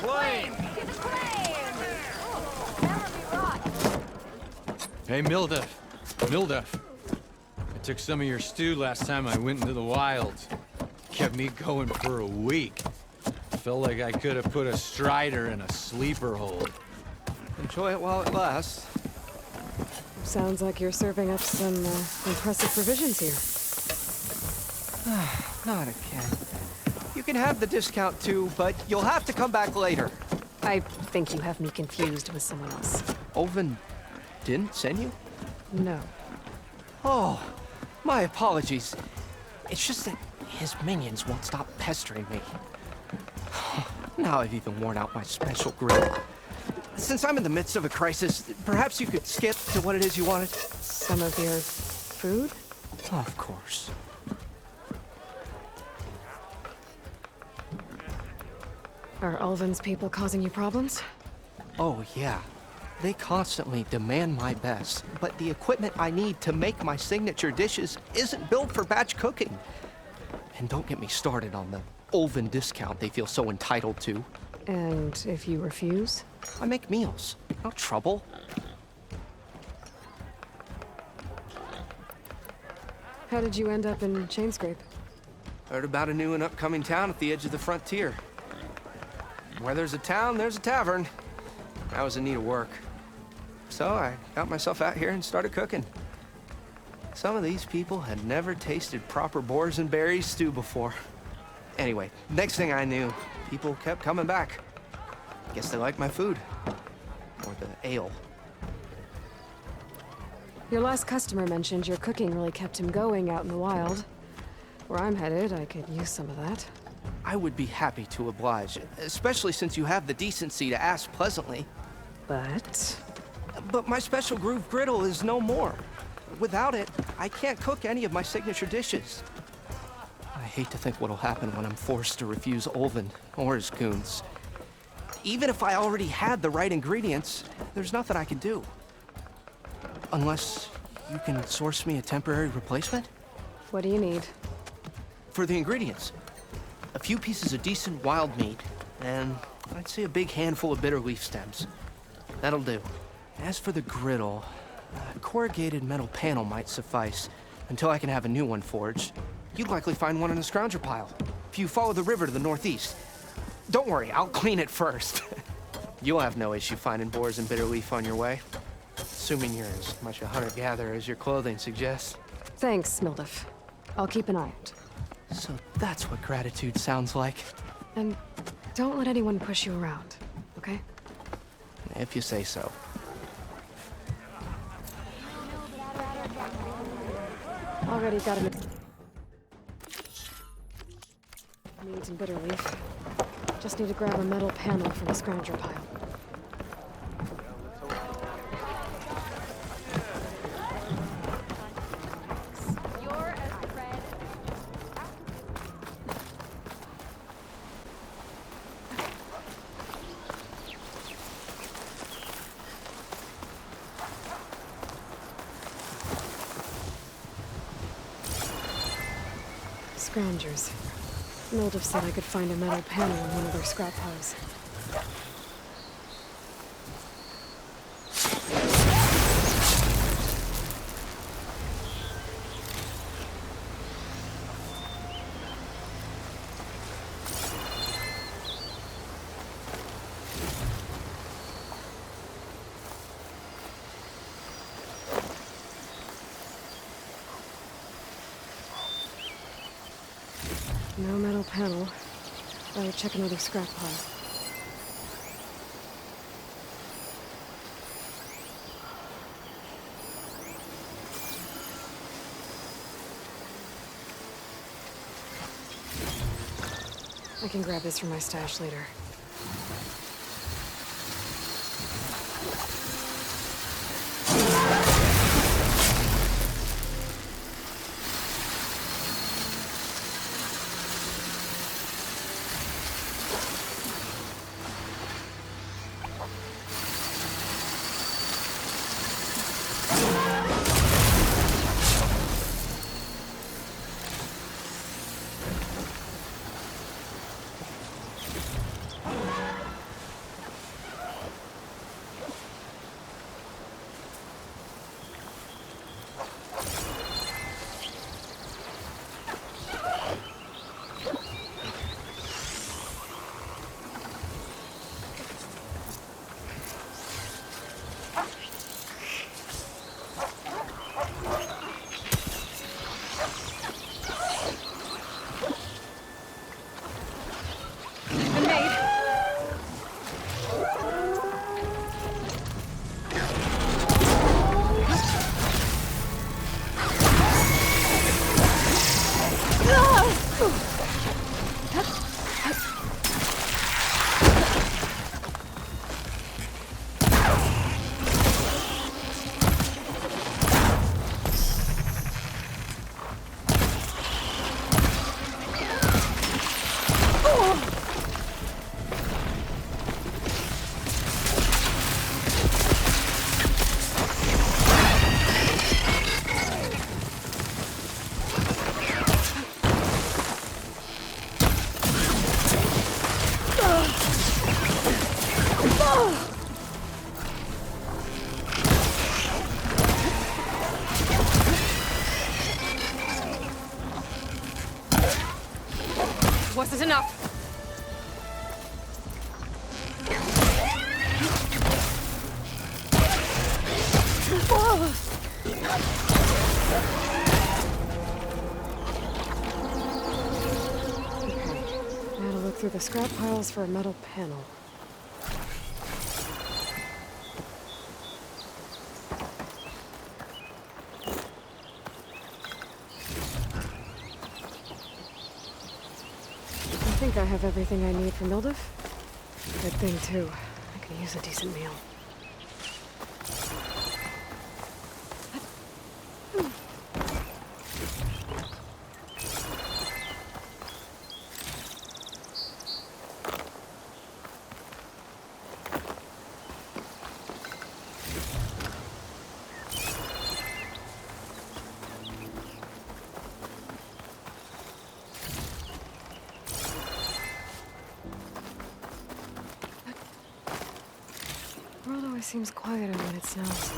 flame! Hey, Mildef. I took some of your stew last time I went into the wilds. Kept me going for a week. Felt like I could have put a strider in a sleeper hold. Enjoy it while it lasts. Sounds like you're serving up some impressive provisions here. Not again. You can have the discount too, but you'll have to come back later. I think you have me confused with someone else. Olvin didn't send you? No. Oh, my apologies. It's just that his minions won't stop pestering me. Now I've even worn out my special grill. Since I'm in the midst of a crisis, perhaps you could skip to what it is you wanted? Some of your food? Of course. Are Ulvin's people causing you problems? Oh, yeah. They constantly demand my best, but the equipment I need to make my signature dishes isn't built for batch cooking. And don't get me started on the Ulvin discount they feel so entitled to. And if you refuse? I make meals. No trouble. How did you end up in Chainscrape? Heard about a new and upcoming town at the edge of the frontier. Where there's a town, there's a tavern. I was in need of work. So I got myself out here and started cooking. Some of these people had never tasted proper boars and berries stew before. Anyway, next thing I knew, people kept coming back. Guess they liked my food. Or the ale. Your last customer mentioned your cooking really kept him going out in the wild. Where I'm headed, I could use some of that. I would be happy to oblige, especially since you have the decency to ask pleasantly. But my special groove griddle is no more. Without it, I can't cook any of my signature dishes. I hate to think what'll happen when I'm forced to refuse Ulvin or his goons. Even if I already had the right ingredients, there's nothing I can do. Unless you can source me a temporary replacement? What do you need? For the ingredients, a few pieces of decent wild meat, and I'd say a big handful of bitter leaf stems. That'll do. As for the griddle, a corrugated metal panel might suffice until I can have a new one forged. You'd likely find one in a scrounger pile, if you follow the river to the northeast. Don't worry, I'll clean it first. You'll have no issue finding boars and bitter leaf on your way. Assuming you're as much a hunter-gatherer as your clothing suggests. Thanks, Mildef. I'll keep an eye out. So that's what gratitude sounds like. And don't let anyone push you around, okay? If you say so. Already got him. Meat and bitter leaf. Just need to grab a metal panel from the scrounger pile. Scroungers. Mildef said I could find a metal panel in one of their scrap piles. No metal panel. I'll check another scrap pile. I can grab this from my stash later. wasn't enough. Gotta look through the scrap piles for a metal panel. I think I have everything I need for Mildev. Good thing, too. I could use a decent meal. The world always seems quieter when it snows.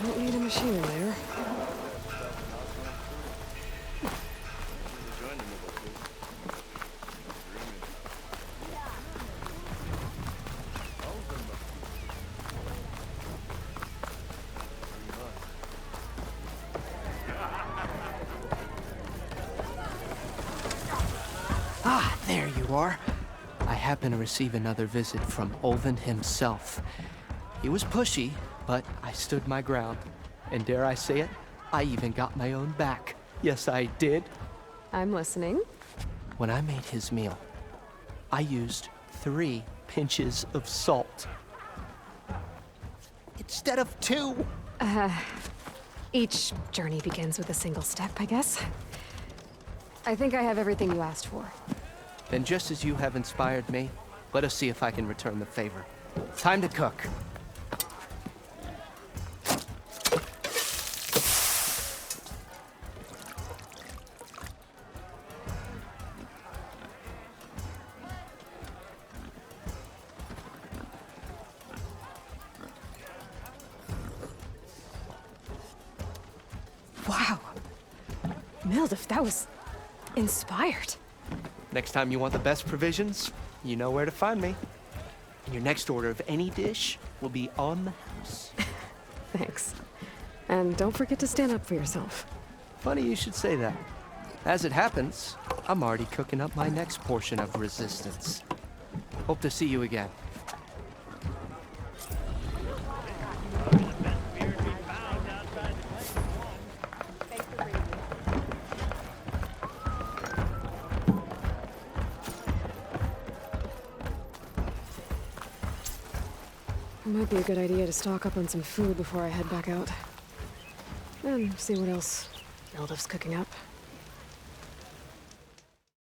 Don't need a machine later. Ah, there you are. I happen to receive another visit from Olvin himself. He was pushy, but I stood my ground. And dare I say it, I even got my own back. Yes, I did. I'm listening. When I made his meal, I used 3 pinches of salt. Instead of 2. Each journey begins with a single step, I guess. I think I have everything you asked for. Then just as you have inspired me, let us see if I can return the favor. Time to cook. Wow. Mildev, that was inspired. Next time you want the best provisions, you know where to find me. And your next order of any dish will be on the house. Thanks. And don't forget to stand up for yourself. Funny you should say that. As it happens, I'm already cooking up my next portion of resistance. Hope to see you again. It might be a good idea to stock up on some food before I head back out. And see what else Mildev's cooking up.